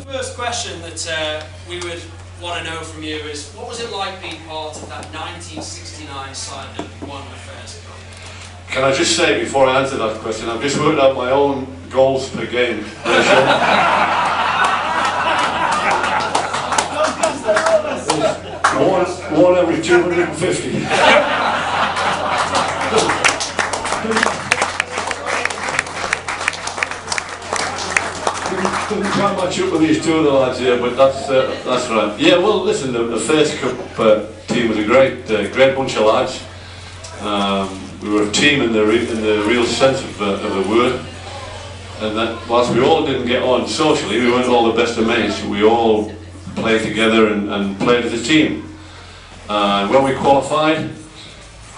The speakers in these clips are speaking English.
First question that we would want to know from you is, what was it like being part of that 1969 side that won the first cup? Can I just say before I answer that question, I've just worked out my own goals per game. one every 250. Couldn't quite match up with these two of the lads here, but that's right. Yeah, well, listen, the first cup team was a great bunch of lads. We were a team in the real sense of the word, and that whilst we all didn't get on socially, we weren't all the best of mates. We all played together and played as a team. When we qualified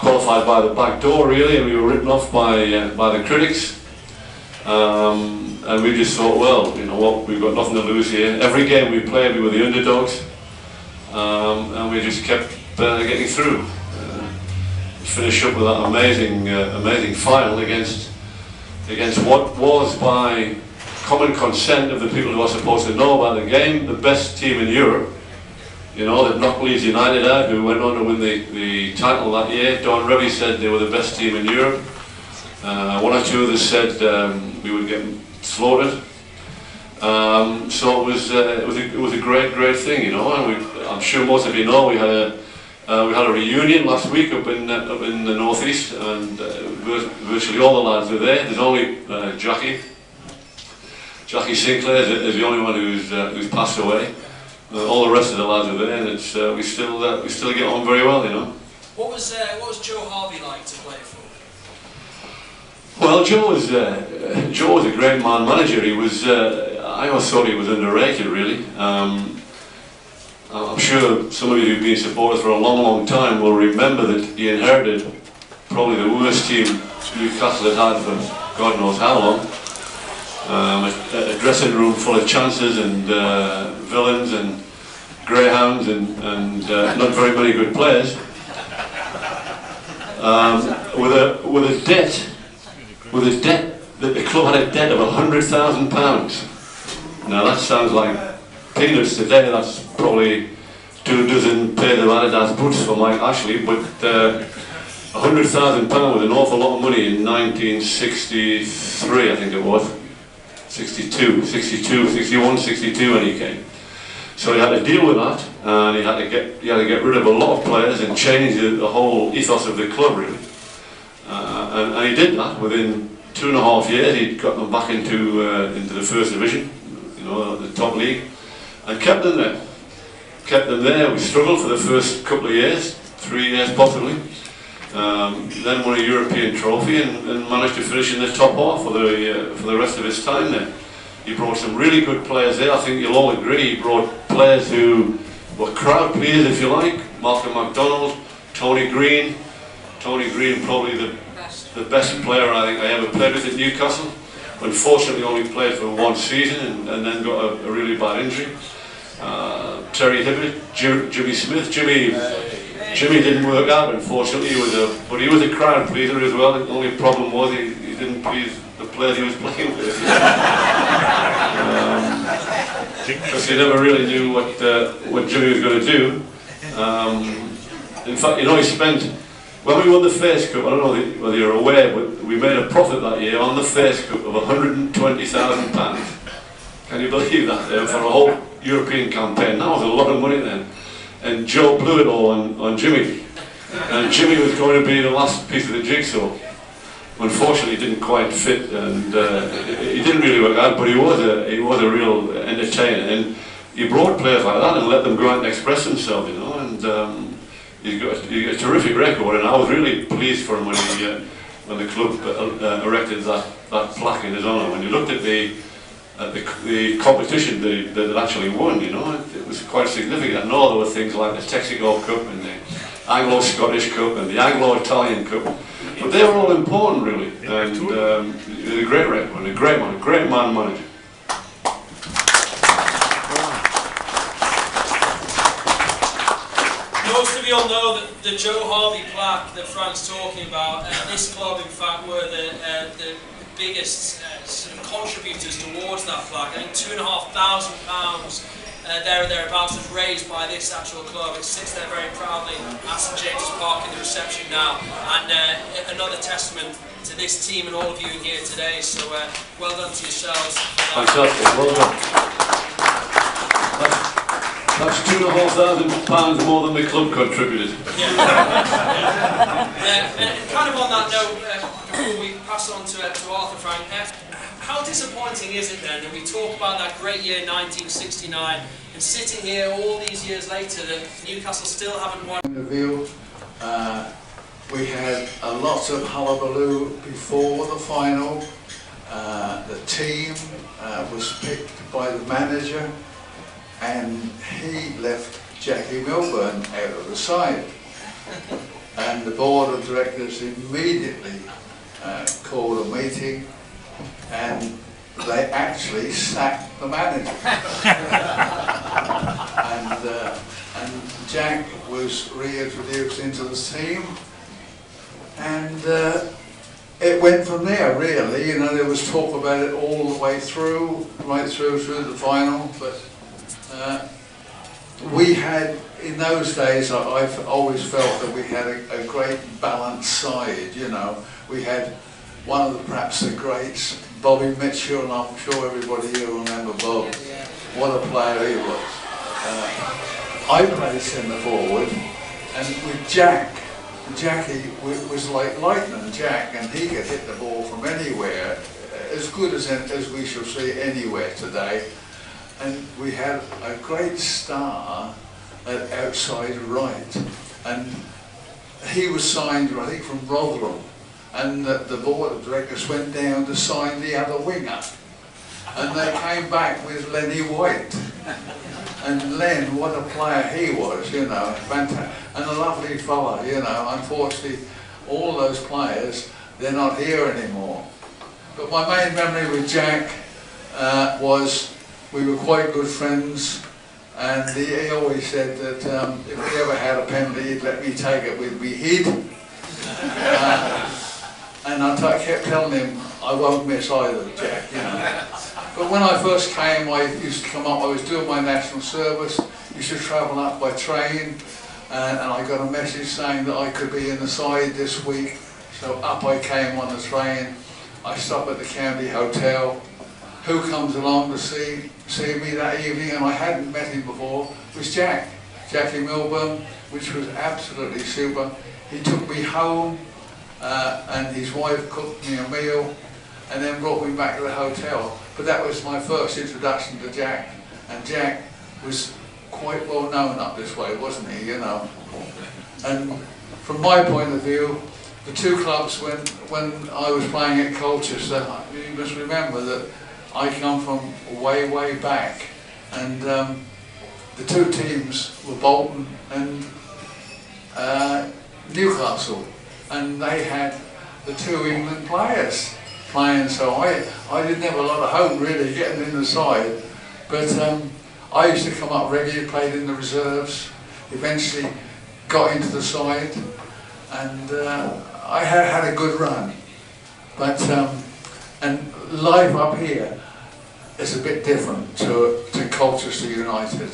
by the back door really, and we were written off by the critics. And we just thought, well, you know what, we've got nothing to lose here. Every game we played, we were the underdogs, and we just kept getting through. Finish up with that amazing final against what was, by common consent of the people who are supposed to know about the game, the best team in Europe. You know, that knocked Leeds United out, who went on to win the title that year. Don Revie said they were the best team in Europe. One or two others said we would get slaughtered. So it was a great thing, you know. And I'm sure most of you know we had a reunion last week up in the northeast, and virtually all the lads were there. There's only Jackie Sinclair is the only one who's passed away. All the rest of the lads are there, and it's we still get on very well, you know. What was Joe Harvey like to play for? Well, Joe was a great man manager. He was. I always thought he was underrated, really. I'm sure some of you who've been supporters for a long time will remember that he inherited probably the worst team Newcastle had for God knows how long. A dressing room full of chances and villains and greyhounds and not very many good players. With a debt that the club had a debt of £100,000. Now that sounds like peanuts today. That's probably 2 dozen pairs of Adidas boots for Mike Ashley, but £100,000 was an awful lot of money in 1963, I think it was. 61, 62 when he came. So he had to deal with that, and he had to get rid of a lot of players and change the whole ethos of the club, really. And he did that. Within 2.5 years, he'd got them back into the first division, you know, the top league, and kept them there. We struggled for the first couple of years, 3 years possibly. Then won a European trophy and managed to finish in the top half for the rest of his time there. He brought some really good players there. I think you'll all agree. He brought players who were crowd pleasers, if you like. Malcolm MacDonald, Tony Green. Tony Green, probably the best player I think I ever played with at Newcastle. Unfortunately, only played for 1 season and then got a really bad injury. Terry Hibbert, Jimmy Smith. Jimmy didn't work out, unfortunately. But he was a crowd pleaser as well. The only problem was he didn't please the players he was playing with. Because you never really knew what Jimmy was going to do. In fact, you know, he spent, when we won the first cup, I don't know whether you're aware, but we made a profit that year on the first cup of £120,000. Can you believe that? For a whole European campaign. That was a lot of money then. And Joe blew it all on Jimmy. And Jimmy was going to be the last piece of the jigsaw. Unfortunately, it didn't quite fit, and he didn't really work out. But he was a real entertainer, and he brought players like that and let them go out and express themselves, you know. And he's got a terrific record, and I was really pleased for him when the club erected that plaque in his honour. When you looked at the competition that actually won, you know, it was quite significant. And all there were things like the Texaco Cup and the Anglo-Scottish Cup and the Anglo-Italian Cup, but they were all important, really. And it was a great record, a great man manager. Most of you all know that the Joe Harvey plaque that Frank's talking about, this club, in fact, were the biggest sort of contributors towards that flag. I think £2,500 there or thereabouts was raised by this actual club. It sits there very proudly at St James's Park in the reception now, and another testament to this team and all of you here today. So well done to yourselves. Fantastic, well done. That's £2,500 more than the club contributed. Yeah. Kind of on that note, before we pass on to Arthur, Frank, how disappointing is it then that we talk about that great year 1969 and sitting here all these years later that Newcastle still haven't won? We had a lot of hullabaloo before the final. The team was picked by the manager, and he left Jackie Milburn out of the side. And the board of directors immediately called a meeting, and they actually sacked the manager. and Jack was reintroduced into the team, and it went from there, really. You know, there was talk about it all the way through, right through the final, but we had, in those days, I've always felt that we had a great balanced side, you know. We had one of the, perhaps the greats, Bobby Mitchell, and I'm sure everybody here will remember Bob. What a player he was. I played centre forward, and with Jackie was like lightning, Jack, and he could hit the ball from anywhere, as good as we shall see anywhere today. And we had a great star at outside right, and he was signed, I think, from Rotherham, and the board of directors went down to sign the other winger, and they came back with Lenny White. And Len, what a player he was, you know, fantastic, and a lovely fella, you know. Unfortunately, all those players, they're not here anymore. But my main memory with Jack was we were quite good friends, and he always said that if we ever had a penalty, he'd let me take it with me head. And I kept telling him, I won't miss either, Jack, you know. But when I first came, I used to come up, I was doing my national service, used to travel up by train, and I got a message saying that I could be in the side this week. So up I came on the train. I stopped at the county hotel. Who comes along to see me that evening, and I hadn't met him before, was Jackie Milburn, which was absolutely super. He took me home, and his wife cooked me a meal, and then brought me back to the hotel. But that was my first introduction to Jack, and Jack was quite well known up this way, wasn't he, you know. And from my point of view, the two clubs, when I was playing at Colchester, you must remember that I come from way, way back, and the two teams were Bolton and Newcastle, and they had the two England players playing, so I didn't have a lot of hope really getting in the side, but I used to come up regularly, played in the reserves, eventually got into the side, and I had a good run, but and life up here is a bit different to Colchester United.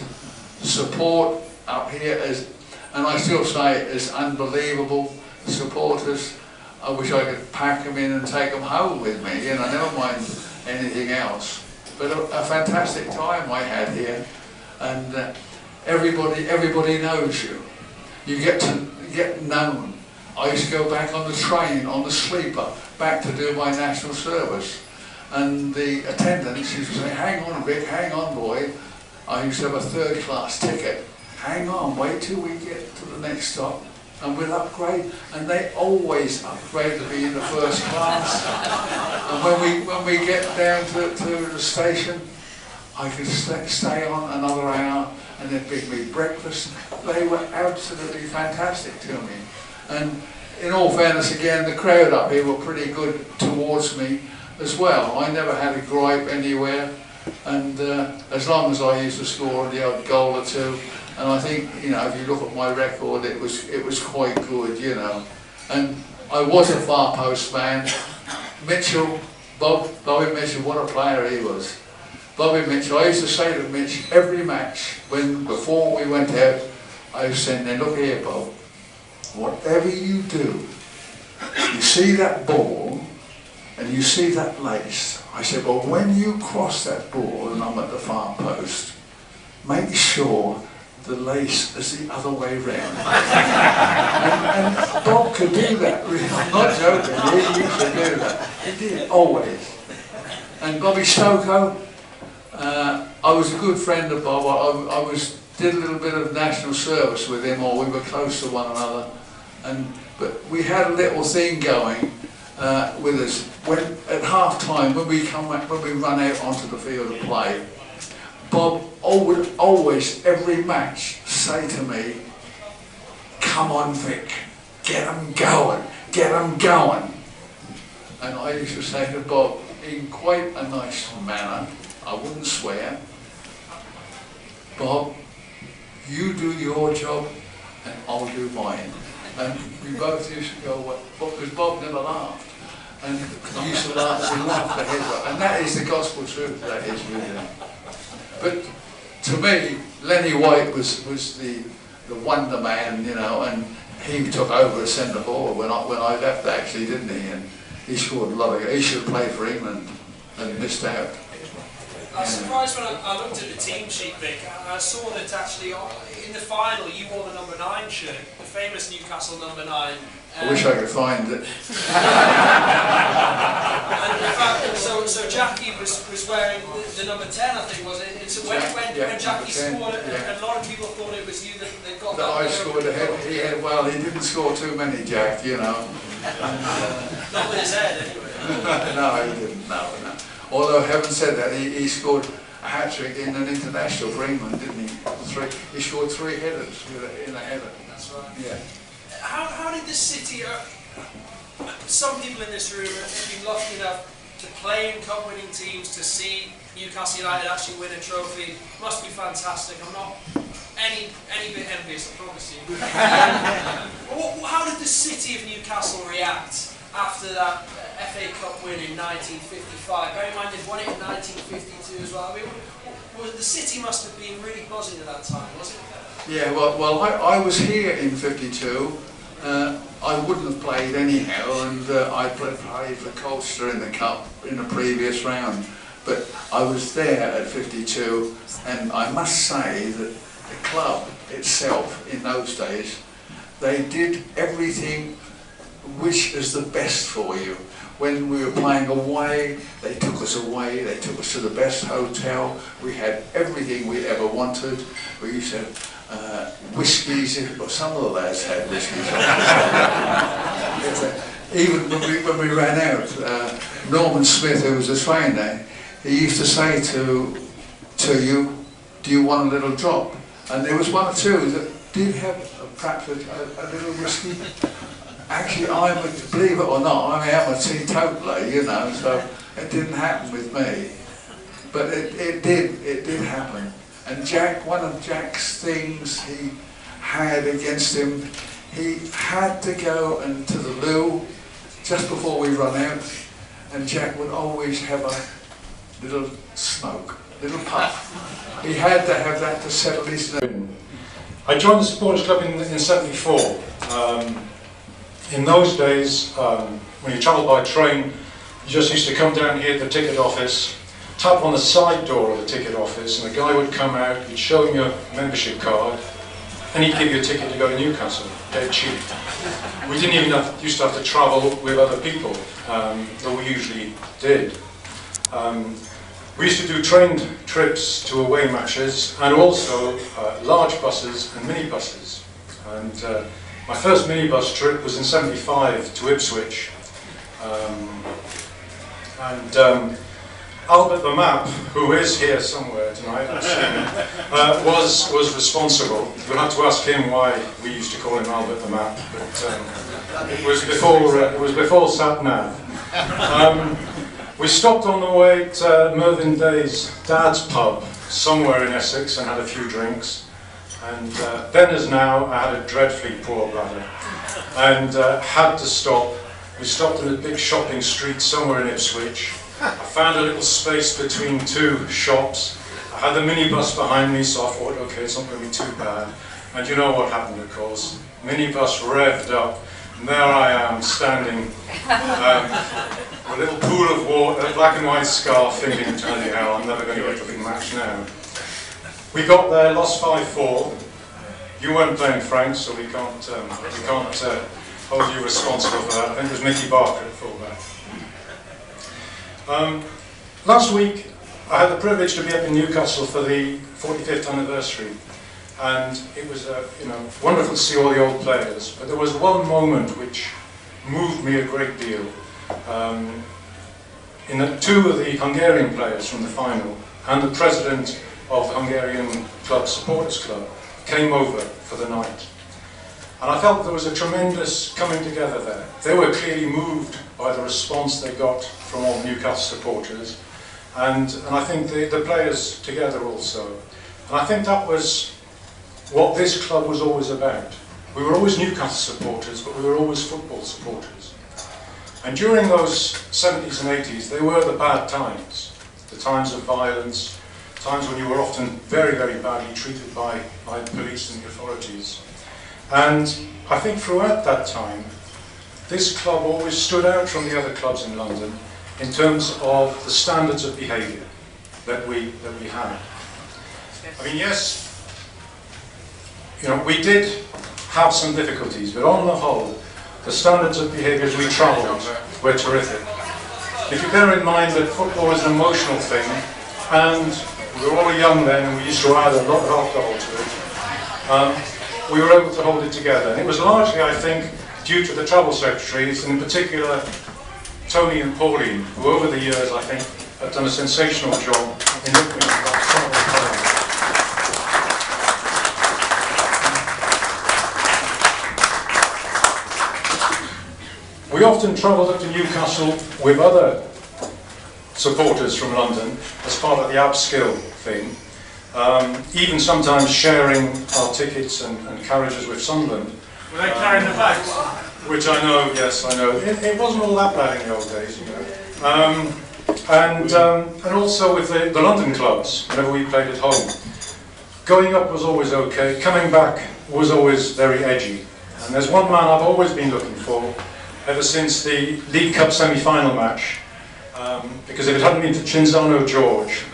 The support up here is, and I still say, is unbelievable. The supporters, I wish I could pack them in and take them home with me, you know, never mind anything else. But a fantastic time I had here, and everybody knows you. You get known. I used to go back on the train, on the sleeper, back to do my national service, and the attendants used to say, hang on Vic, hang on boy. I used to have a third-class ticket. Hang on, wait till we get to the next stop, and we'll upgrade. And they always upgrade to be in the first class. And when we get down to the station, I could stay on another hour, and they'd bring me breakfast. They were absolutely fantastic to me. And in all fairness, again, the crowd up here were pretty good towards me as well. I never had a gripe anywhere, and as long as I used to score the odd goal or two, and I think, you know, if you look at my record, it was quite good, you know. And I was a far post man. Mitchell, Bobby Mitchell, what a player he was. Bobby Mitchell, I used to say to Mitch every match, before we went out, I was saying, "Now look here, Bob, whatever you do, you see that ball and you see that lace." I said, "Well, when you cross that ball and I'm at the far post, make sure the lace is the other way round." and Bob could do that, really. I'm not joking, he used to do that. He did, always. And Bobby Stoko, I was a good friend of Bob. I did a little bit of national service with him, or we were close to one another. But we had a little thing going with us. At half time, when we run out onto the field of play, Bob would always, every match, say to me, "Come on, Vic, get them going, get them going." And I used to say to Bob, in quite a nice manner, I wouldn't swear, "Bob, you do your job and I'll do mine." And we both used to go, because Bob never laughed. And he used to laugh, we laughed the heads up. And that is the gospel truth, that is really. But to me, Lenny White was the wonder man, you know, and he took over as centre forward when I left, actually, didn't he? And he scored a lot of goals. He should have played for England and missed out. I was surprised when I looked at the team sheet, Vic. I saw that actually in the final you wore the number 9 shirt, the famous Newcastle number 9. I wish I could find it. And in fact, so Jackie was wearing the number 10, I think, was it? And so when Jackie scored it, and a lot of people thought it was you that got that. I scored ahead. Well, he didn't score too many, Jack, you know. Not with his head, anyway. No, he didn't. No. Although, having said that, he scored a hat-trick in an international for England, didn't he? He scored 3 headers in a header. That's right. Yeah. How did the city, some people in this room have been lucky enough to play in cup-winning teams, to see Newcastle United actually win a trophy? Must be fantastic. I'm not any bit envious, I promise you. How did the city of Newcastle react after that FA Cup win in 1955? Bear in mind they'd won it in 1952 as well. I mean, the city must have been really buzzing at that time, wasn't it? Yeah, well I was here in 52. I wouldn't have played anyhow, and I played for Colchester in the Cup in the previous round. But I was there at 52, and I must say that the club itself in those days, they did everything which is the best for you. When we were playing away, they took us away, they took us to the best hotel. We had everything we ever wanted. We used to have whiskies, well, some of the lads had whiskies. Even when we ran out, Norman Smith, who was a trainer, he used to say to you, "Do you want a little drop?" And there was one or two that did have perhaps a little whiskey. Actually, believe it or not, I am a teetotaler, you know, so it didn't happen with me. But it did happen. And one of Jack's things he had against him, he had to go into the loo just before we run out, and Jack would always have a little smoke, little puff. He had to have that to settle his nerves. I joined the supporters club in 74. In those days, when you travelled by train, you just used to come down here at the ticket office, tap on the side door of the ticket office, and a guy would come out, he'd show him your membership card, and he'd give you a ticket to go to Newcastle, dead cheap. We didn't even used to have to travel with other people, though we usually did. We used to do train trips to away matches, and also large buses and minibuses. And my first minibus trip was in '75 to Ipswich. Albert the Map, who is here somewhere tonight, was responsible. You'll have to ask him why we used to call him Albert the Map, but it was before Sat Nav. We stopped on the way at Mervyn Day's dad's pub somewhere in Essex and had a few drinks. And then as now, I had a dreadfully poor bladder and had to stop. We stopped in a big shopping street somewhere in Ipswich, found a little space between two shops. I had the minibus behind me, so I thought, okay, it's not going to be too bad. And you know what happened, of course. Minibus revved up, and there I am, standing a little pool of water, a black and white scarf, thinking, bloody hell, I'm never going to get the big match now. We got there, lost 5-4. You weren't playing, Frank, so we can't hold you responsible for that. I think it was Mickey Barker at fullback. Last week, I had the privilege to be up in Newcastle for the 45th anniversary, and it was wonderful to see all the old players. But there was one moment which moved me a great deal. In that two of the Hungarian players from the final and the president of the Hungarian club, supporters club, came over for the night. And I felt there was a tremendous coming together there. They were clearly moved by the response they got from all Newcastle supporters, and I think the players together also. And I think that was what this club was always about. We were always Newcastle supporters, but we were always football supporters. And during those 70s and 80s, they were the bad times, the times of violence, times when you were often very, very badly treated by police and the authorities. And I think throughout that time, this club always stood out from the other clubs in London in terms of the standards of behaviour that we had. I mean, yes, we did have some difficulties, but on the whole, the standards of behaviour as we travelled were terrific. If you bear in mind that football is an emotional thing, and we were all young then, and we used to add a lot of alcohol to it, we were able to hold it together. And it was largely, I think, due to the travel secretaries, and in particular Tony and Pauline, who over the years, I think, have done a sensational job in looking at some of the players. We often travelled up to Newcastle with other supporters from London as part of the upskill thing, even sometimes sharing our tickets and carriages with Sunderland. Were they carrying the bags? Which I know, yes, I know. It wasn't all that bad in the old days, and also with the London clubs, whenever we played at home. Going up was always okay, coming back was always very edgy. And there's one man I've always been looking for, ever since the League Cup semi-final match, because if it hadn't been for Cinzano George,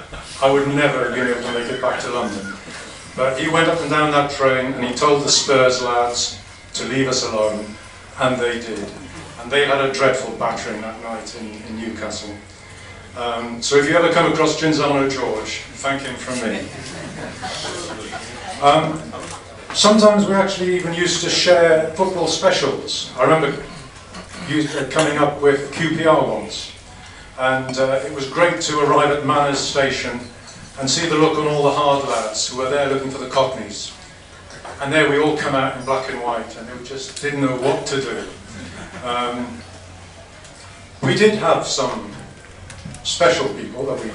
I would never have been able to make it back to London. But he went up and down that train and he told the Spurs lads to leave us alone, and they did. And they had a dreadful battering that night in Newcastle. So if you ever come across Cinzano George, thank him from me. Sometimes we actually even used to share football specials. I remember coming up with QPR once, and it was great to arrive at Manners Station and see the look on all the hard lads who were there looking for the Cockneys. And there we all come out in black and white, and they just didn't know what to do. We did have some special people that we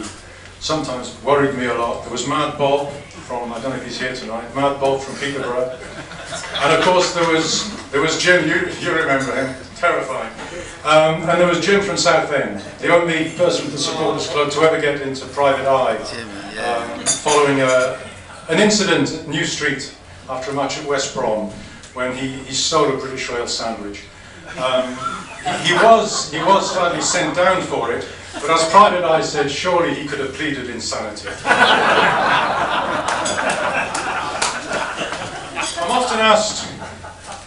sometimes worried me a lot. There was Mad Bob from, I don't know if he's here tonight, Mad Bob from Peterborough. And of course there was Jim, you remember him, terrifying. And there was Jim from Southend, the only person from the supporters club to ever get into private eye, following an incident at New Street after a match at West Brom, when he stole a British Rail sandwich. He was slightly sent down for it, but as private eye said, surely he could have pleaded insanity. I'm often asked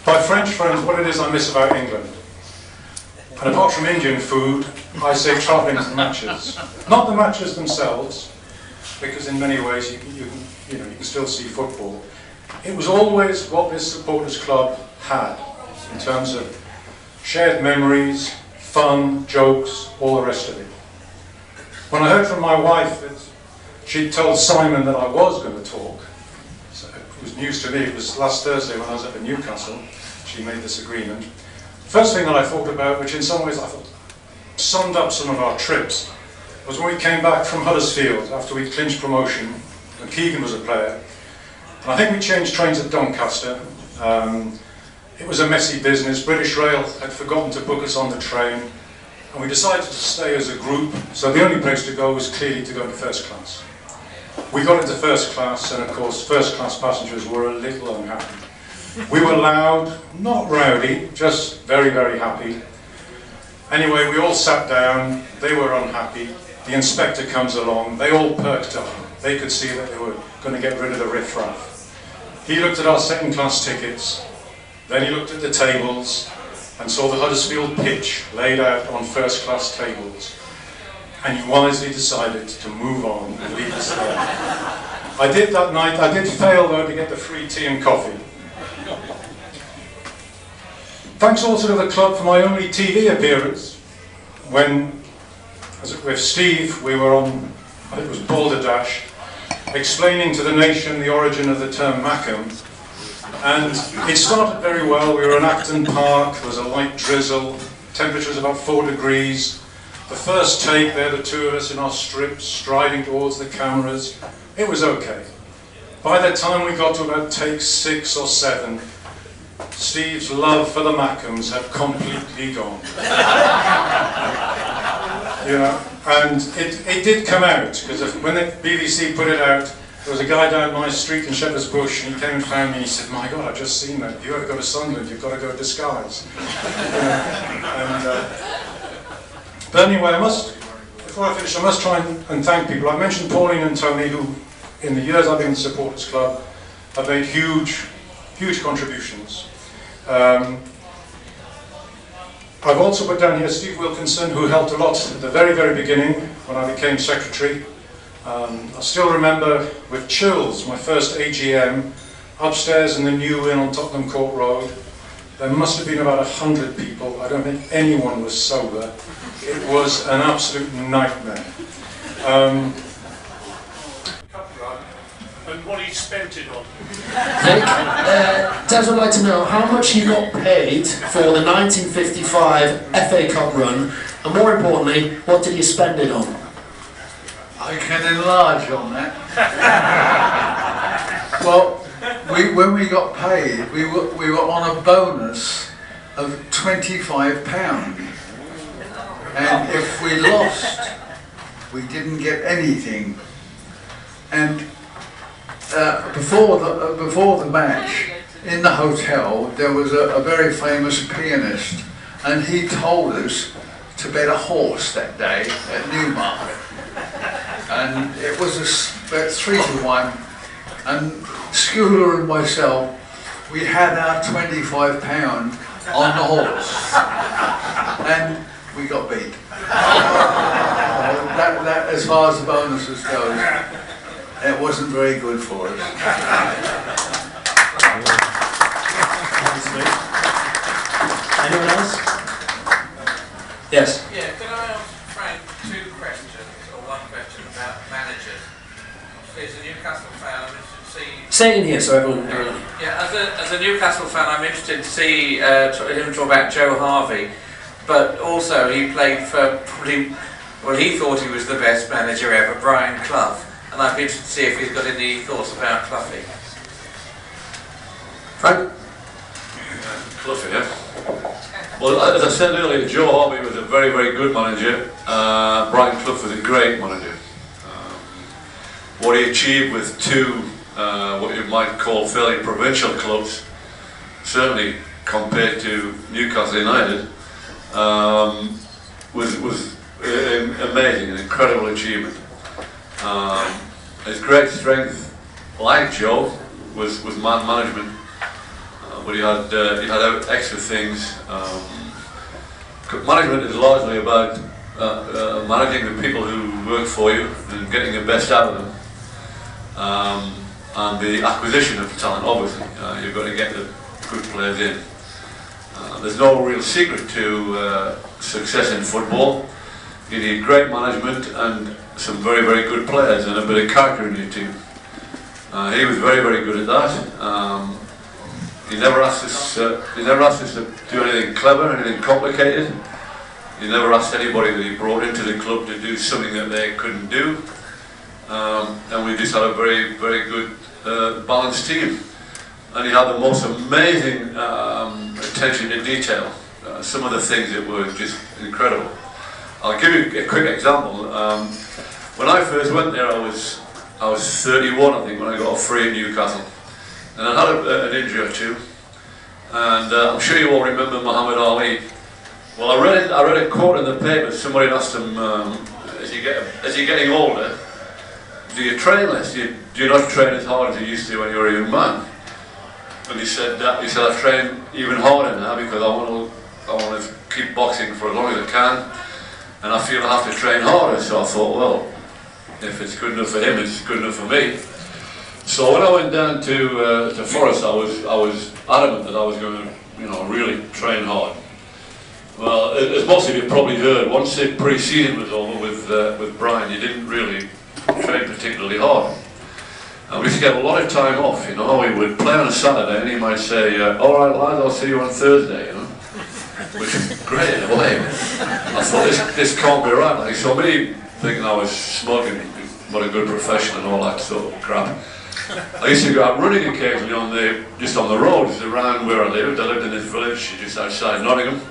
by French friends what it is I miss about England. And apart from Indian food, I say travelling to the matches. Not the matches themselves, because in many ways you can still see football. It was always what this supporters club had in terms of shared memories, fun, jokes, all the rest of it. When I heard from my wife that she'd told Simon that I was going to talk, so it was news to me. It was last Thursday when I was up in Newcastle, she made this agreement. First thing that I thought about, which in some ways I thought summed up some of our trips, was when we came back from Huddersfield after we'd clinched promotion, and Keegan was a player. And I think we changed trains at Doncaster. It was a messy business. British Rail had forgotten to book us on the train, and we decided to stay as a group, so the only place to go was clearly to go to first class. We got into first class, and of course first class passengers were a little unhappy. We were loud, not rowdy, just very, very happy. Anyway, we all sat down, they were unhappy, the inspector comes along, they all perked up. They could see that they were going to get rid of the riff-raff. He looked at our second class tickets, then he looked at the tables and saw the Huddersfield pitch laid out on first class tables, and he wisely decided to move on and leave us there. I did that night, I did fail though to get the free tea and coffee. Thanks also to the club for my only TV appearance, when, with Steve, we were on, I think it was Balderdash, explaining to the nation the origin of the term Mackem. And it started very well. We were in Acton Park, there was a light drizzle, temperature was about 4 degrees. The first take, there the two of us in our strips, striding towards the cameras. It was okay. By the time we got to about take 6 or 7, Steve's love for the Mackems had completely gone. You know, and it did come out, because when the BBC put it out, there was a guy down my street in Shepherd's Bush, and he came and found me and he said, "My God, I've just seen that. If you ever go to Sunderland, you've got to go disguised." But anyway, before I finish, I must try and thank people. I mentioned Pauline and Tony, who, in the years I've been in the Supporters Club, have made huge contributions. I've also put down here Steve Wilkinson, who helped a lot at the very, very beginning when I became secretary. I still remember with chills my first AGM upstairs in the new inn on Tottenham Court Road. There must have been about 100 people. I don't think anyone was sober. It was an absolute nightmare. And what he spent it on. Nick, Des would like to know how much you got paid for the 1955 FA Cup run, and more importantly, what did you spend it on? I can enlarge on that. Well, when we got paid, we were on a bonus of £25, and if we lost, we didn't get anything. And before the match, in the hotel, there was a very famous pianist, and he told us to bet a horse that day at Newmarket. And it was about 3-1, and Schooler and myself, we had our £25 on the horse, and we got beat. That, as far as the bonuses goes, it wasn't very good for us. Anyone else? Yes. Yeah, could I ask Frank 2 questions, or 1 question about managers? As a Newcastle fan, I'm interested to see... Say it in here so everyone... Yeah, as a Newcastle fan, I'm interested to see him talk about Joe Harvey, but also he played for probably, well, he thought he was the best manager ever, Brian Clough, and I'd be interested to see if he's got any thoughts about Cloughie. Frank? Cloughie, yeah. Well, as I said earlier, Joe Harvey was a very, very good manager. Brian Clough was a great manager. What he achieved with 2, what you might call fairly provincial clubs, certainly compared to Newcastle United, was amazing, an incredible achievement. His great strength, like Joe, was man management, but he had extra things. Management is largely about managing the people who work for you and getting the best out of them, and the acquisition of talent. Obviously, you've got to get the good players in. There's no real secret to success in football. You need great management and some very, very good players and a bit of character in your team. He was very, very good at that. He never asked us to do anything clever, anything complicated. He never asked anybody that he brought into the club to do something that they couldn't do. And we just had a very, very good balanced team. And he had the most amazing attention to detail. Some of the things that were just incredible. I'll give you a quick example. When I first went there, I was 31, I think, when I got off free at Newcastle, and I had an injury or two. And I'm sure you all remember Muhammad Ali. Well, I read a quote in the paper. Somebody asked him, as you're getting older, do you train less? Do you not train as hard as you used to when you were a young man? And he said, I train even harder now because I want to keep boxing for as long as I can, and I feel I have to train harder. So I thought, well, if it's good enough for him, it's good enough for me. So when I went down to Forest, I was adamant that I was going to, really train hard. Well, as most of you probably heard, once the pre-season was over with Brian, you didn't really train particularly hard. And we used to get a lot of time off. We would play on a Saturday, and he might say, "All right, lads, I'll see you on Thursday." Which is great in a way. I thought this can't be right. Like, so me thinking I was smug and what a good profession and all that sort of crap. I used to go out running occasionally just on the roads around where I lived. I lived in this village just outside Nottingham.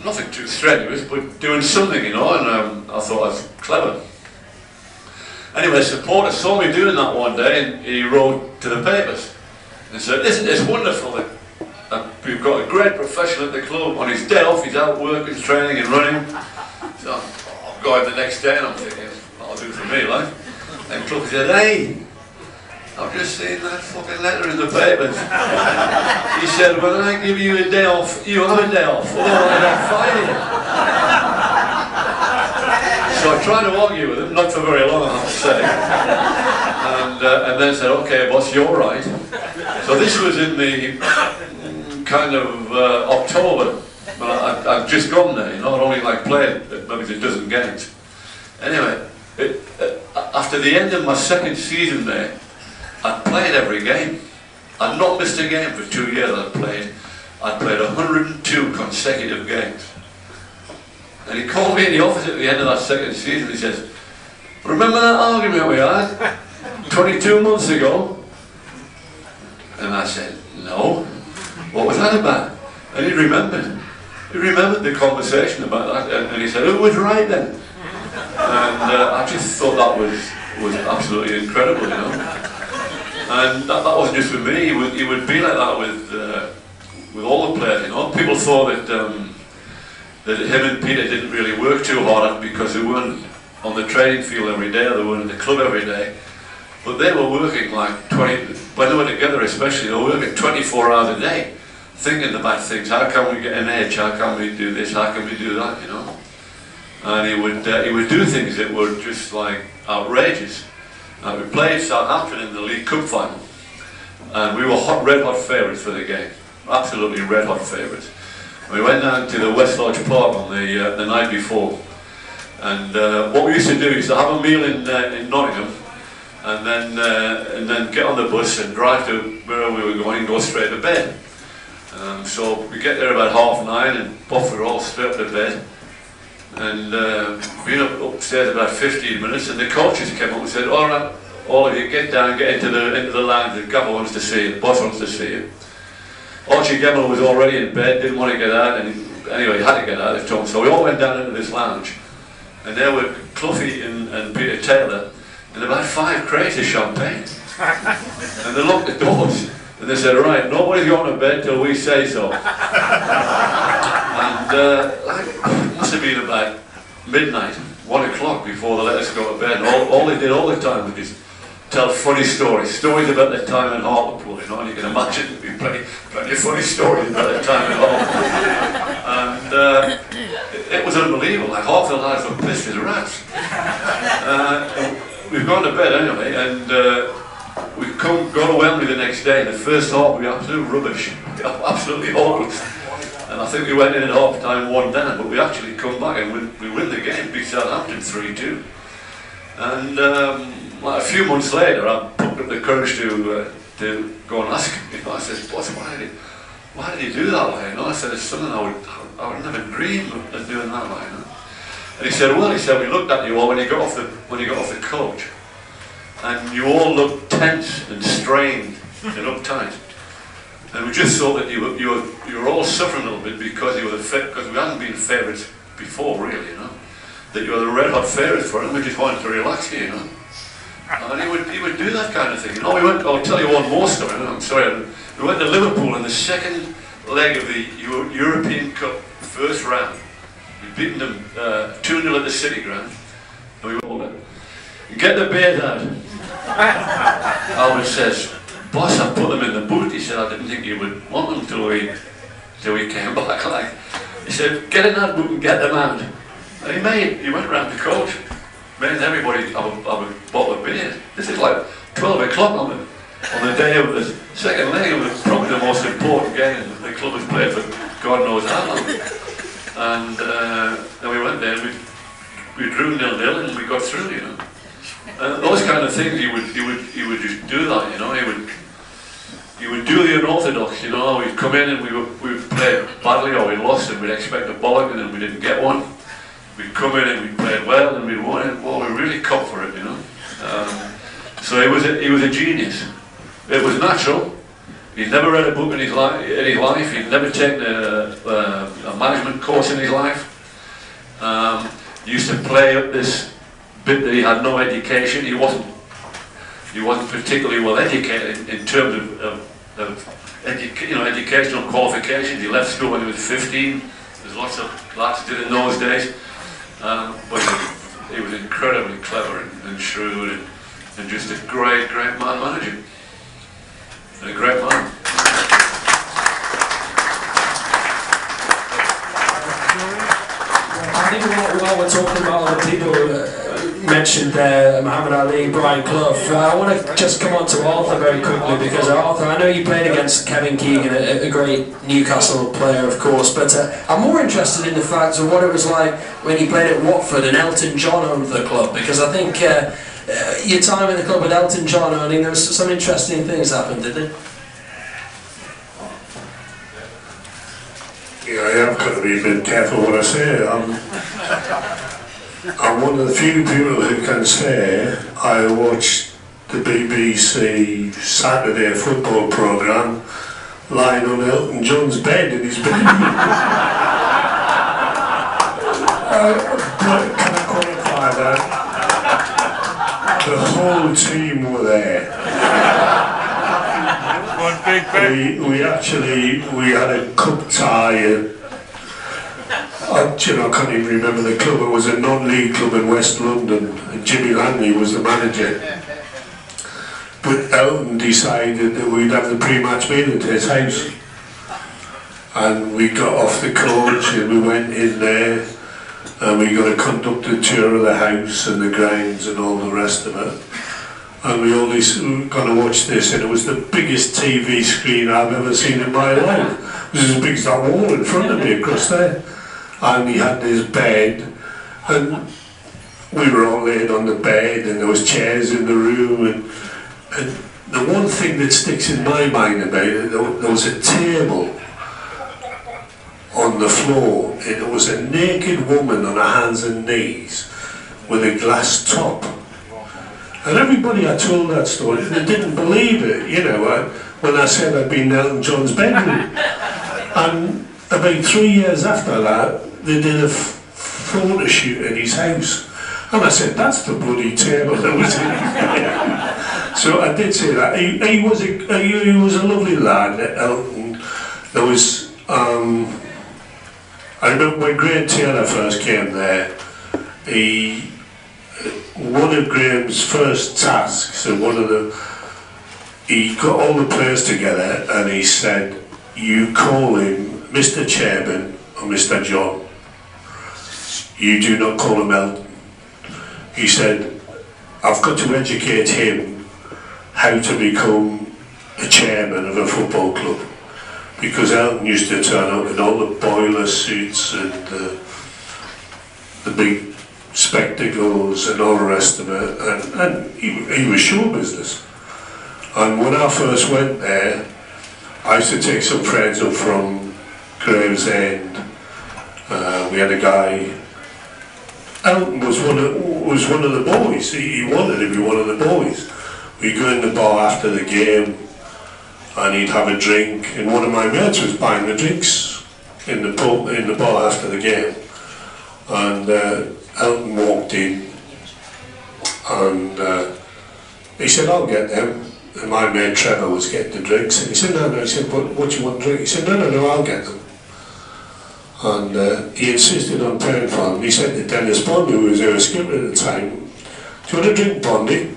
Nothing too strenuous, but doing something, and I thought I was clever. Anyway, a supporter saw me doing that one day, and he wrote to the papers and said, "Isn't this wonderful that we've got a great professional at the club? On his day off, he's out working, training and running." So I'm going the next day, and I'm thinking, that'll do for me, like. And club said, "Hey, I've just seen that fucking letter in the papers." He said, "When I give you a day off, you have a day off. Otherwise I'll fire you." So I tried to argue with him, not for very long, I have to say. And then said, "Okay, boss, you're right." So this was in the kind of October. Well, I'd just gone there, I'd only played maybe a dozen games. Anyway, after the end of my second season there, I'd played every game. I'd not missed a game for 2 years. I'd played 102 consecutive games. And he called me in the office at the end of that second season. He says, "Remember that argument we had 22 months ago?" And I said, "No. What was that about?" And he remembered. He remembered the conversation about that. And he said, "Who was right then?" And I just thought that was absolutely incredible, And that wasn't just with me. He would be like that with all the players, People thought that him and Peter didn't really work too hard because they weren't on the training field every day, they weren't in the club every day. But they were working when they were together especially, they were working 24 hours a day, thinking about things. How can we get an edge? How can we do this? How can we do that, And he would do things that were just outrageous. We played Southampton in the League Cup final, and we were red hot favourites for the game, absolutely red hot favourites. We went down to the West Lodge Park on the night before, and what we used to do is to have a meal in Nottingham, and then get on the bus and drive to where we were going and go straight to bed. So we get there about 9:30, and we were all straight up to bed. And we were upstairs about 15 minutes, and the coaches came up and said, "All right, all of you get down, get into the lounge. The Gaffer wants to see you, the boss wants to see you." Archie Gemmell was already in bed, didn't want to get out, and anyway, he had to get out, they've told him. So we all went down into this lounge, and there were Cloughie and Peter Taylor, and about 5 crates of champagne. And they locked the doors, and they said, "Right, nobody's going to bed till we say so." And it must have been about midnight, 1 o'clock before they let us go to bed. And all they did all the time was just tell funny stories about their time in Hartlepool, and you can imagine there'd be plenty of funny stories about their time in Hartlepool. And it was unbelievable. Half the lads were pissed as rats. We've gone to bed anyway, and we go to Wembley the next day. The first half we were absolute rubbish, absolutely hopeless. And I think we went in at half time 1-down, but we actually come back and we win the game, beat Southampton 3-2. And a few months later, I picked up the courage to go and ask him. I said, "Boss, why did he do that way?" I said, "It's something I would never dream of doing that way." And he said, "Well," we looked at you all when you got off the coach, and you all looked tense and strained and uptight. And we just thought that you were all suffering a little bit because you were because we hadn't been favourites before, really, that you were the red hot favourites for him. We just wanted to relax you, you know. And he would do that kind of thing. You know, I'll tell you one more story. I'm sorry. We went to Liverpool in the second leg of the European Cup first round. We'd beaten them 2-0 at the City Ground. And we went, get the beer, Dad. Albert says, boss, I put them in the boot. He said, I didn't think you would want them till we came back. Like, he said, get in that boot and get them out. And he went around the coach, made everybody have a bottle of beer. This is like 12 o'clock on the day of the second leg. It was probably the most important game the club has played for God knows how long. And then we went there, we drew 0-0 and we got through, you know. Those kind of things, he would just do that, you know. He would do the unorthodox, you know. We'd come in and we would play badly or we lost and we'd expect a bollock and then we didn't get one. We'd come in and we played well and we'd won it. Well, we really cut for it, you know. So he was a genius. It was natural. He'd never read a book in his life. He'd never taken a management course in his life. He used to play up this bit that he had no education. He wasn't particularly well educated in terms of educational qualifications. He left school when he was 15. There's lots of lads did in those days. But he was incredibly clever and shrewd and just a great man manager. And a great man. I think while we're talking about other people mentioned there, Muhammad Ali, Brian Clough, I want to just come on to Arthur very quickly because Arthur, I know you played against Kevin Keegan, a great Newcastle player of course, but I'm more interested in the fact of what it was like when you played at Watford and Elton John owned the club, because I think your time in the club with Elton John owning, there was some interesting things happened, didn't there? Yeah, I have got to be a bit careful what I say. I'm one of the few people who can say I watched the BBC Saturday football programme lying on Elton John's bed in his bedroom. But can I qualify that? The whole team were there. One big bet. We had a cup tie. I can't even remember the club. It was a non-league club in West London, and Jimmy Langley was the manager. But Elton decided that we'd have the pre-match meal at his house, and we got off the coach and we went in there, and we got a conducted tour of the house and the grounds and all the rest of it. And we only going to watch this, and it was the biggest TV screen I've ever seen in my life. It was as big as that wall in front of me across there. And he had his bed, and we were all laid on the bed, and there was chairs in the room, and the one thing that sticks in my mind about it, there was a table on the floor, and it was a naked woman on her hands and knees with a glass top. And everybody I told that story, they didn't believe it, you know, when I said I'd been in Elton John's bedroom. And about 3 years after that, they did a photo shoot at his house, and I said, that's the bloody table that was in his. So I did say that. He was a lovely lad, Elton. There was, I remember when Graham Taylor first came there, one of Graham's first tasks, and he got all the players together and he said, you call him Mr. Chairman or Mr. John. You do not call him Elton. He said, I've got to educate him how to become a chairman of a football club. Because Elton used to turn up in all the boiler suits and the big spectacles and all the rest of it, and he was show business. And when I first went there, I used to take some friends up from Gravesend. We had a guy. Elton was one of the boys. He wanted to be one of the boys. We'd go in the bar after the game, and he'd have a drink. And one of my mates was buying the drinks in the bar after the game. And Elton walked in and he said, "I'll get them." And my mate Trevor was getting the drinks, and he said, "No." He said, "What do you want to drink?" He said, "No, I'll get them." And he insisted on paying for them. He said to Dennis Bond, who was our skipper at the time, "Do you want to drink, Bondy?"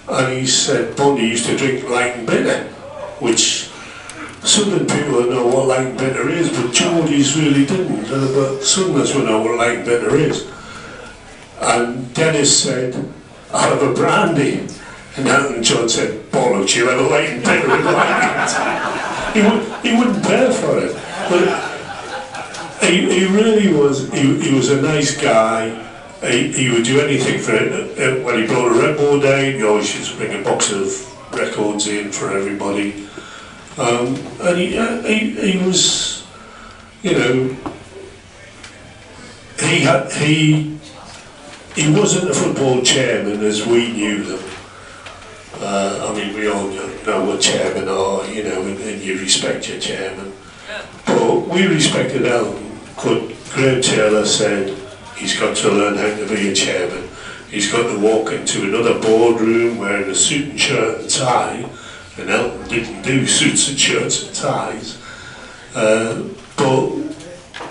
And he said Bondy used to drink light and bitter, which Southern people don't know what light and bitter is, but Geordies really didn't. But Southerners will know what light and bitter is. And Dennis said, "I'll have a brandy." And Elton John said, "Bollocks, you'll have a light and bitter with light." He wouldn't pay for it. But he really was, he was a nice guy. He would do anything for it. When he brought a record day, he always used to bring a box of records in for everybody. And he was, you know, he wasn't a football chairman as we knew them. I mean, we all know what chairmen are, you know, and you respect your chairman. But we respected Elton. Graham Taylor said, he's got to learn how to be a chairman. He's got to walk into another boardroom wearing a suit and shirt and tie, and Elton didn't do suits and shirts and ties. But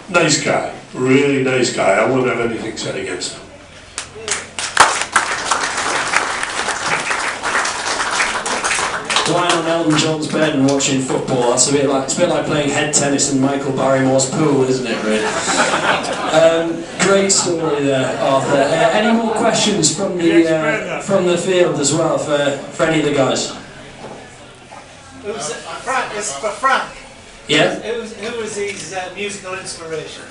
nice guy, really nice guy. I wouldn't have anything said against him. Lying on Elton John's bed and watching football, that's a bit like, it's a bit like playing head tennis in Michael Barrymore's pool, isn't it, really? Great story there, Arthur. Any more questions from the field as well for any of the guys? Frank, it's for Frank. Yeah? Who was his musical inspiration?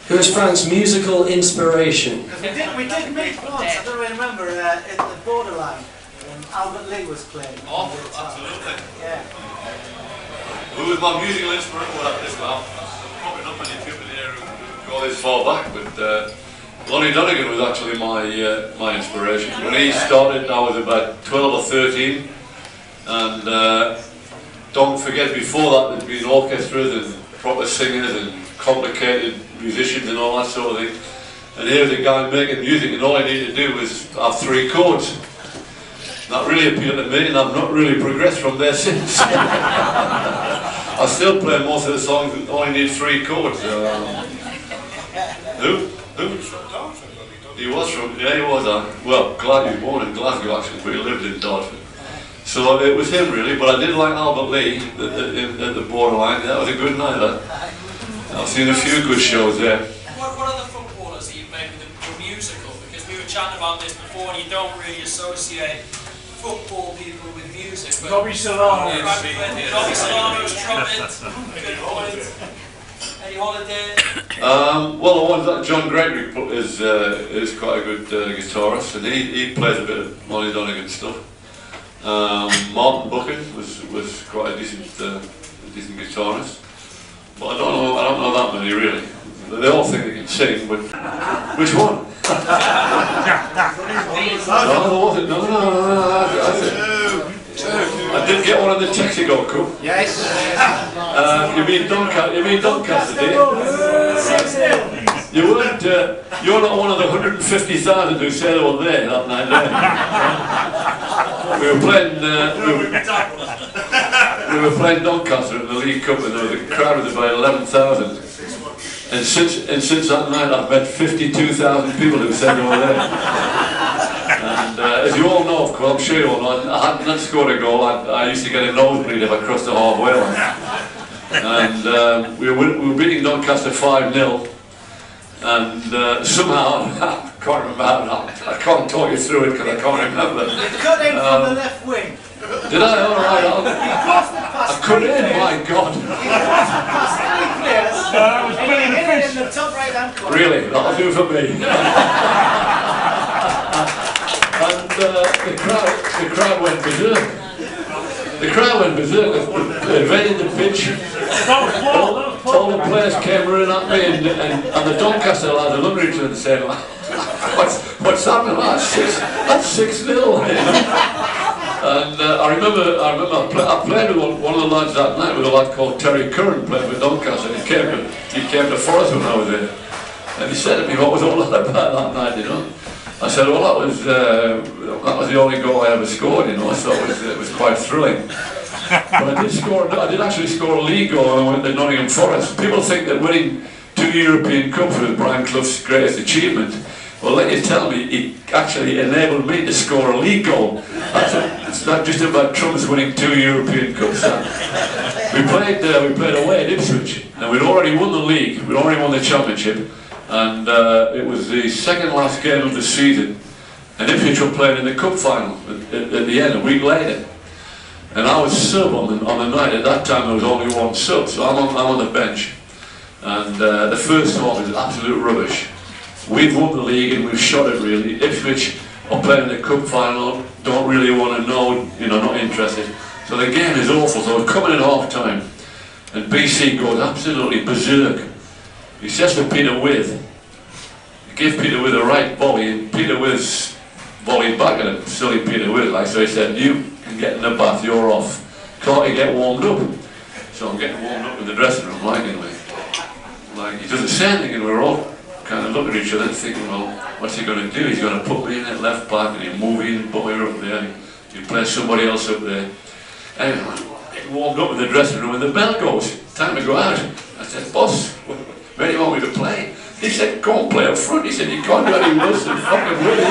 Who was Frank's musical inspiration? We did meet once, I don't remember, at the Borderline. Albert Lee was playing. Oh, absolutely. Yeah. Who was my musical inspiration? Well, probably not many people here who go this far back, but Lonnie Donegan was actually my inspiration. When he started, I was about 12 or 13, and don't forget, before that there'd been orchestras and proper singers and complicated musicians and all that sort of thing. And here's a guy making music, and all he needed to do was have 3 chords. That really appealed to me, and I've not really progressed from there since. I still play most of the songs that only need 3 chords. Who? He was from, yeah, he was. Well, glad he was born in Glasgow actually, but he lived in Dartford. So it was him really, but I did like Albert Lee at the Borderline. That was a good night. I've seen a few good shows there. What are the footballers that you've made with the musical? Because we were chatting about this before, and you don't really associate football people with music. Robbie Solano. Robbie Solano's trumpet. Good point. Any holiday? Well, the one that John Gregory is quite a good guitarist, and he plays a bit of Lonnie Donegan stuff. Martin Buchan was quite a decent guitarist, but I don't know that many really. They all think they can sing, but which one? No, I did get one of the Texaco Cup. Yes. You mean Doncaster, did you? You weren't. You're not one of the 150,000 who said they were there that night. We were playing Doncaster in the League Cup, and there was a crowd of about 11,000. And since that night, I've met 52,000 people who said they were there. And as you all know, of course, I'm sure you all know, I hadn't scored a goal. I used to get a nosebleed if I crossed the halfway line. And we were beating Doncaster 5-0. And somehow, I can't remember how, I can't talk you through it because I can't remember. You cut in from the left wing. Did I? All right. I cut in, my God. In the top right hand corner. Really? That'll do for me. And the crowd went berserk. The crowd went berserk. They invaded the pitch. All the players came running at me, and the Doncaster lads are looking at each other and saying, "What's happening? That's 6-0." And I remember I played with one of the lads that night with a lad called Terry Curran, playing with Doncaster. He came to Forest when I was there, and he said to me, "What was all that about that said, well, that was the only goal I ever scored, you know, so it was quite thrilling. But I did actually score a league goal when I went to Nottingham Forest. People think that winning 2 European Cups was Brian Clough's greatest achievement. Well, let you tell me, he actually enabled me to score a league goal. It's not just about Trump's winning 2 European Cups. We played away at Ipswich, and we'd already won the league, we'd already won the championship, and it was the second last game of the season, and Ipswich were playing in the cup final at the end, a week later. And I was sub on the night. At that time there was only one sub, so I'm on the bench. And the first half is absolute rubbish. We've won the league and we've shot it really. Ipswich are playing in the cup final, don't really want to know, you know, not interested. So the game is awful. So we're coming in half time and BC goes absolutely berserk. He says to Peter With, give Peter With a right volley, and Peter With's volleyed back at him, silly Peter With, like, so he said, you can get in the bath, you're off. Can't you get warmed up? So I'm getting warmed up in the dressing room, like he doesn't say anything, and we're all kind of looking at each other and thinking, well, what's he going to do? He's going to put me in at left back and he'll move in Boyer up there, and he'll play somebody else up there. Anyway, I warmed up in the dressing room and the bell goes, time to go out. I said, boss, where do you want me to play? He said, go and play up front. He said, you can't do any worse than fucking Willie.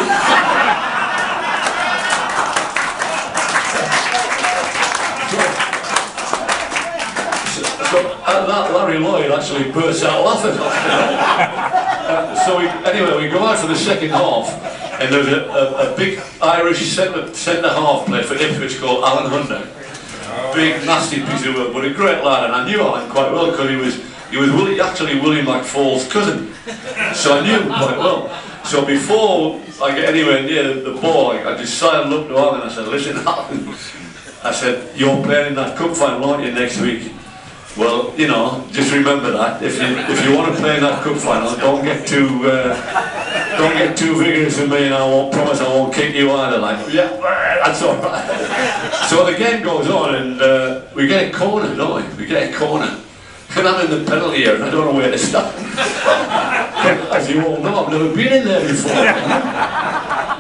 So that Larry Lloyd actually burst out laughing. So anyway, we go out for the second half, and there's a big Irish centre half player for Ipswich called Alan Hunter. Big nasty piece of work, but a great lad, and I knew Alan quite well because he was actually Willie McFall's cousin. So I knew him quite well. So before I get anywhere near the ball, I decided to look to Alan and I said, listen Alan, I said, you're playing in that cup final, aren't you, next week? Well, you know, just remember that. If you want to play in that cup final, don't get too vigorous with me, and I won't promise I won't kick you either. Like, yeah, that's all right. So the game goes on, and we get a corner, don't we? We get a corner, and I'm in the penalty area, and I don't know where to start. As you all know, I've never been in there before.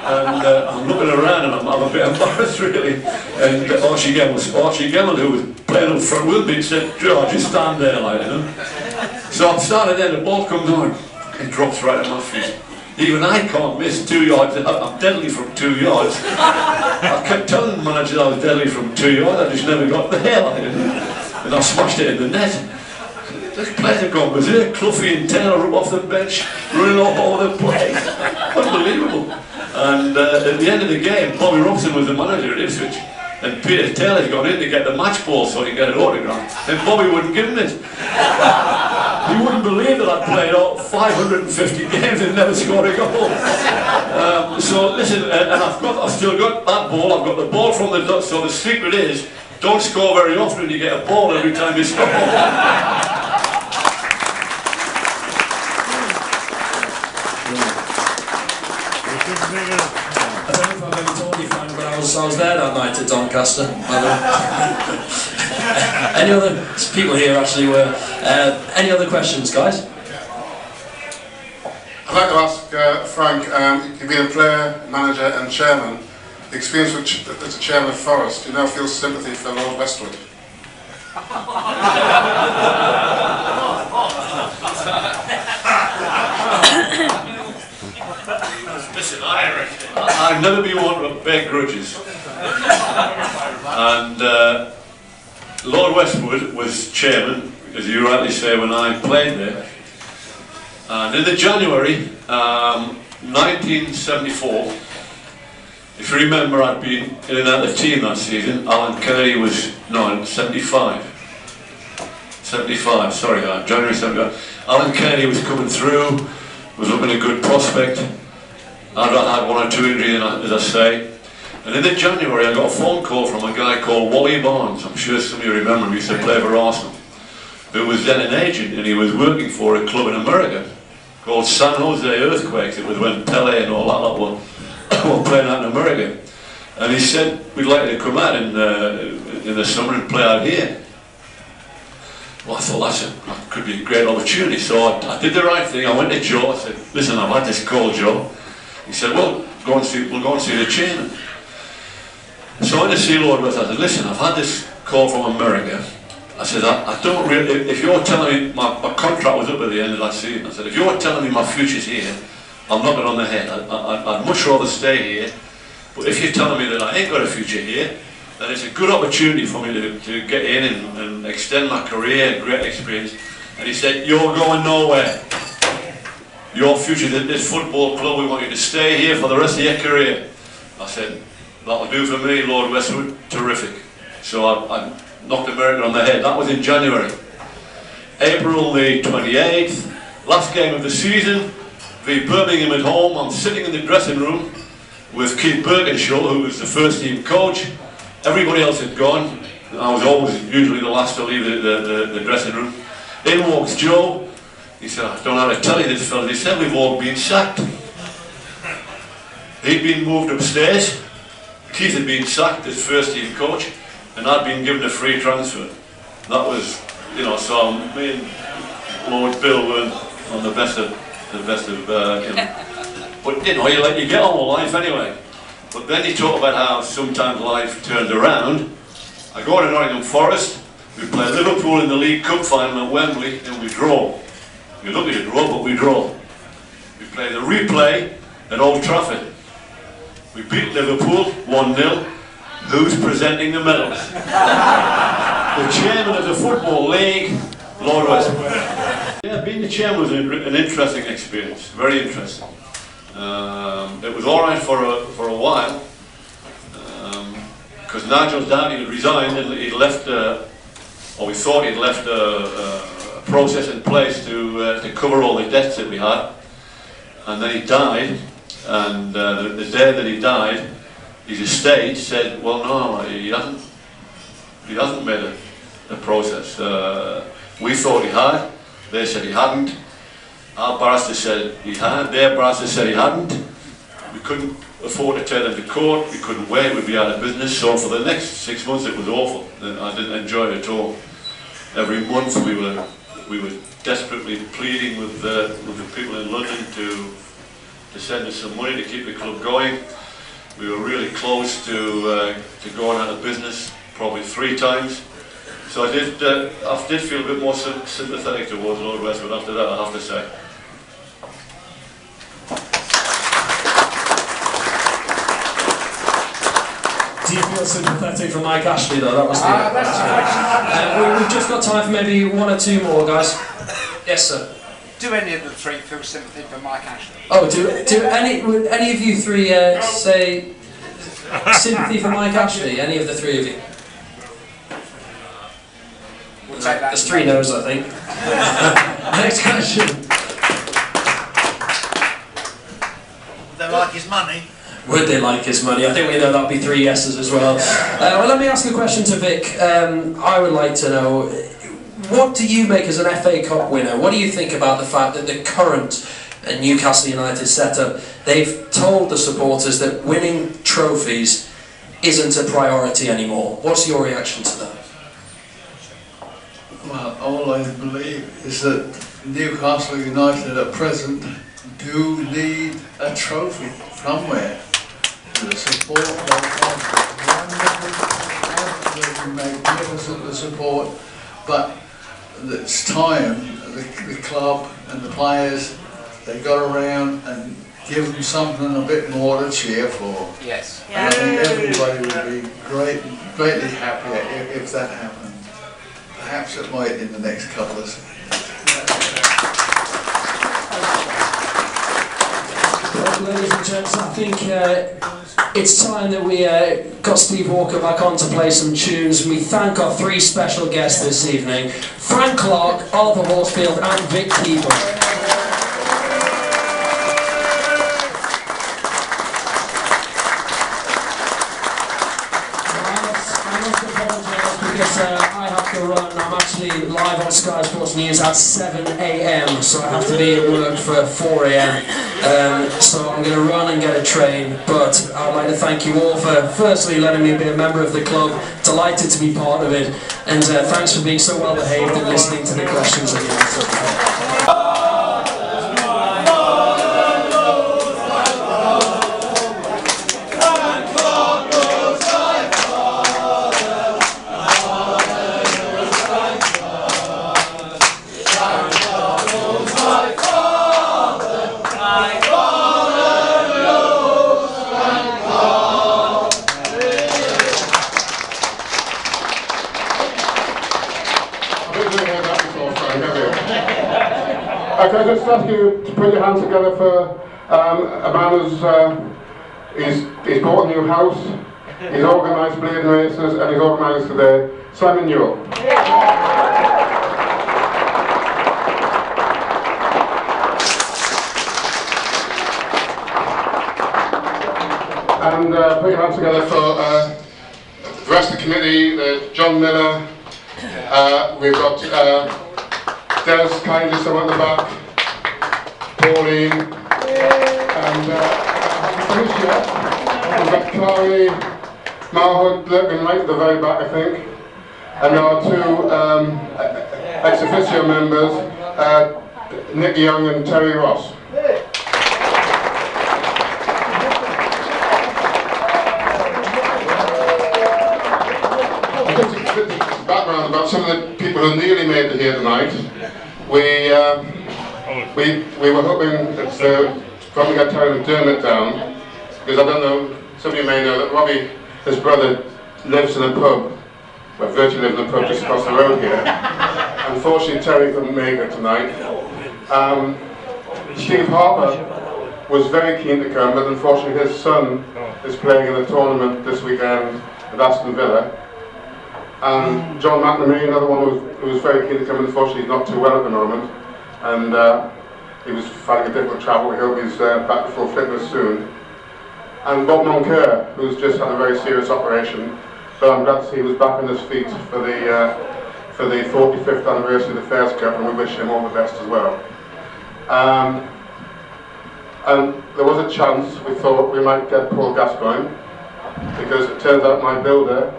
And I'm looking around and I'm a bit embarrassed really. And Archie Gemmell, who was playing up front with me, said, George, just stand there, like, you know. So I'm standing there, the ball comes on, it drops right at my feet. Even I can't miss 2 yards, I'm deadly from 2 yards. I kept telling the manager I was deadly from 2 yards, I just never got there, like, you know. And I smashed it in the net. The players have gone berserk, Cloughie and Taylor up off the bench, running all over the place. Unbelievable. And at the end of the game, Bobby Robson was the manager at Ipswich, and Peter Taylor's gone in to get the match ball so he can get an autograph, and Bobby wouldn't give him it. You wouldn't believe that I'd played all 550 games and never scored a goal. So listen, and I've still got that ball, I've got the ball from the Dutch, so the secret is, don't score very often, you get a ball every time you score. I don't know if I've ever told you, Frank, but I was there that night at Doncaster. Any other people here actually were? Any other questions, guys? I'd like to ask Frank, you've been a player, manager and chairman. The experience as a chairman of Forest, do you now feel sympathy for Lord Westwood? Listen, I've never been one to bear grudges. And Lord Westwood was chairman, as you rightly say, when I played there. And in the January 1974, if you remember, I'd been in and out of the team that season. Alan Kennedy was, no, 75, sorry, January 75. Alan Kennedy was coming through, was looking a good prospect. I'd had 1 or 2 injuries, as I say. And in the January, I got a phone call from a guy called Wally Barnes. I'm sure some of you remember him. He used to play for Arsenal. Who was then an agent, and he was working for a club in America called San Jose Earthquakes. It was when Pele and all that lot were playing out in America. And he said, we'd like you to come out in the summer and play out here. Well, I thought that could be a great opportunity. So I did the right thing. I went to Joe. I said, listen, I've had this call, Joe. He said, well, we'll go and see the chairman. So I went to see Lord West. I said, listen, I've had this call from America. I said, I don't really, if you're telling me, my contract was up at the end of that season, I said, if you're telling me my future's here, I'll knock it on the head. I'd much rather stay here, but if you're telling me that I ain't got a future here, then it's a good opportunity for me to get in and extend my career, great experience. And he said, you're going nowhere. Your future, this football club, we want you to stay here for the rest of your career. I said, that'll do for me, Lord Westwood, terrific. So I knocked America on the head. That was in January. April the 28th, last game of the season, v Birmingham at home. I'm sitting in the dressing room with Keeble, who was the first team coach. Everybody else had gone. I was always usually the last to leave the dressing room. In walks Joe. He said, I don't know how to tell you this, fella. He said, we've all been sacked. He'd been moved upstairs. Keith had been sacked as first team coach, and I'd been given a free transfer. That was, you know, so me and Lord Bill weren't on the best of, you know. But, you know, you get on with life anyway. But then you talk about how sometimes life turns around. I go to Nottingham Forest, we play Liverpool in the League Cup final at Wembley, and we draw. We're lucky to draw, but we draw. We play the replay at Old Trafford. We beat Liverpool 1-0. Who's presenting the medals? The chairman of the Football League, Lord Westwood. Yeah, being the chairman was an interesting experience, very interesting. It was all right for a while, because Nigel Downey had resigned and he'd left, or we thought he'd left a process in place to cover all the debts that we had, and then he died. And the day that he died, his estate said, well, no, he hasn't made a process. We thought he had. They said he hadn't. Our barrister said he had. Their barrister said he hadn't. We couldn't afford to take them to court. We couldn't wait. We'd be out of business. So for the next 6 months, it was awful. I didn't enjoy it at all. Every month we were desperately pleading with the people in London to send us some money to keep the club going. We were really close to going out of business, probably 3 times. So I did feel a bit more sympathetic towards Lord Westwood after that, I have to say. Do you feel sympathetic for Mike Ashley though? That was the we've just got time for maybe 1 or 2 more, guys. Yes, sir. Do any of the 3 feel sympathy for Mike Ashley? Oh, would any of you 3 say sympathy for Mike Ashley? Any of the 3 of you? We'll take that. There's 3 no's, I think. Next question. They like his money. Would they like his money? I think we know that'll be 3 yeses as well. Well, let me ask a question to Vic. I would like to know, what do you make as an FA Cup winner? What do you think about the fact that the current Newcastle United setup, they've told the supporters that winning trophies isn't a priority anymore? What's your reaction to that? Well, all I believe is that Newcastle United at present do need a trophy somewhere. The support, wonderful, magnificent the support, but it's time the club and the players, they got around and give them something a bit more to cheer for. Yes. And I think everybody would be greatly happier if that happened. Perhaps it might in the next couple of seasons. Well, ladies and gents, I think it's time that we got Steve Walker back on to play some tunes, and we thank our 3 special guests this evening, Frank Clark, Arthur Horsfield and Vic Keeble. I have to run. I'm actually live on Sky Sports News at 7 AM, so I have to be at work for 4 AM. So I'm going to run and get a train, but I'd like to thank you all for firstly letting me be a member of the club, delighted to be part of it, and thanks for being so well behaved and listening to the questions that you answered. Can I just ask you to put your hands together for a man who's he's bought a new house, he's organised bleeding races, and he's organised today, Simon Newell. And put your hands together for the rest of the committee, John Miller, we've got Des kindly someone at the back, Pauline, and Patricia. We've got Chloe, Marhood looking right at the very back, I think. And there are two ex officio members, Nick Young and Terry Ross. Background about some of the people who nearly made it here tonight. We were hoping to probably get Terry McDermott down, because I don't know, some of you may know that Robbie, his brother, lives in a pub, well, virtually lives in a pub just across the road here. Unfortunately, Terry couldn't make it tonight. Steve Harper was very keen to come, but unfortunately his son is playing in a tournament this weekend at Aston Villa. And John McNamee, another one who was very keen to come, unfortunately he's not too well at the moment, and he was finding it difficult to travel. We hope he's back to full fitness soon. And Bob Moncur, who's just had a very serious operation, but I'm glad to see he was back on his feet for the 45th anniversary of the Fairs Cup, and we wish him all the best as well. And there was a chance, we thought we might get Paul Gascoigne, because it turns out my builder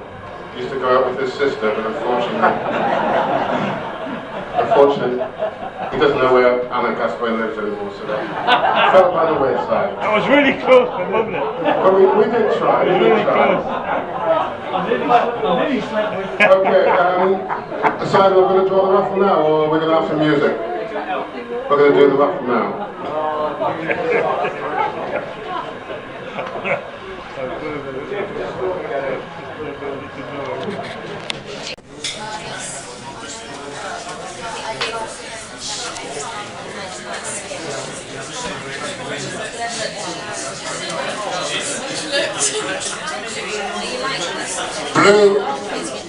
used to go out with his sister, but unfortunately, he doesn't know where Anna Gascoigne lives anymore, so that fell by the wayside. That was really close, wasn't it? But we did try, we did try. Okay, Simon, we're going to draw the raffle now, or we're going to have some music? We're going to do the raffle now.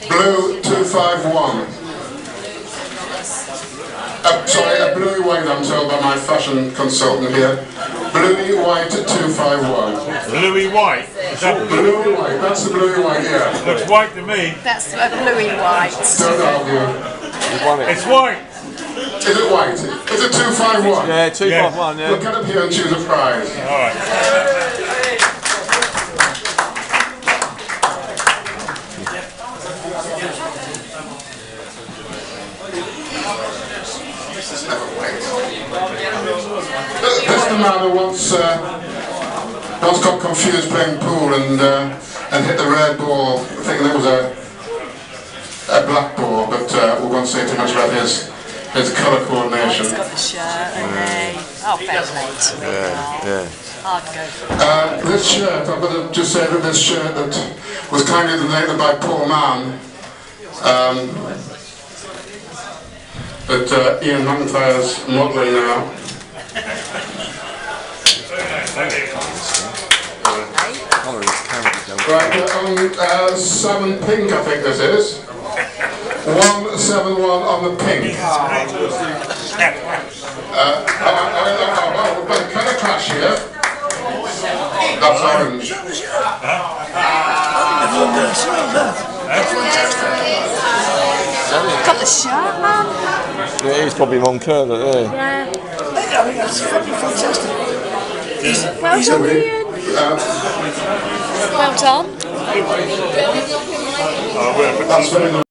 Blue 251. Sorry, a bluey white, I'm told by my fashion consultant here. Bluey white 251. Bluey white? Is that bluey white? That's the bluey white, yeah. Looks white to me. That's a bluey white. Don't argue. It's white. Is it white? Is it 251? Yeah, 251, yeah. We'll get up here and choose a prize. Alright. This is the man who once got confused playing pool and hit the red ball, thinking it was a black ball, but we won't say too much about his colour coordination. He's got the shirt, and oh, fair play. Yeah. I'd go for this shirt, I've got to just say that this shirt that was kindly donated by Paul Mann, that Ian McIntyre's modelling now. Right, on 7 pink, I think this is. 171 on the pink. We've got a colour clash here. That's orange. Got the shirt, man. Yeah, he's probably Moncur, yeah. Yeah. I think that's fantastic. Well done, Ian. Well done. That's very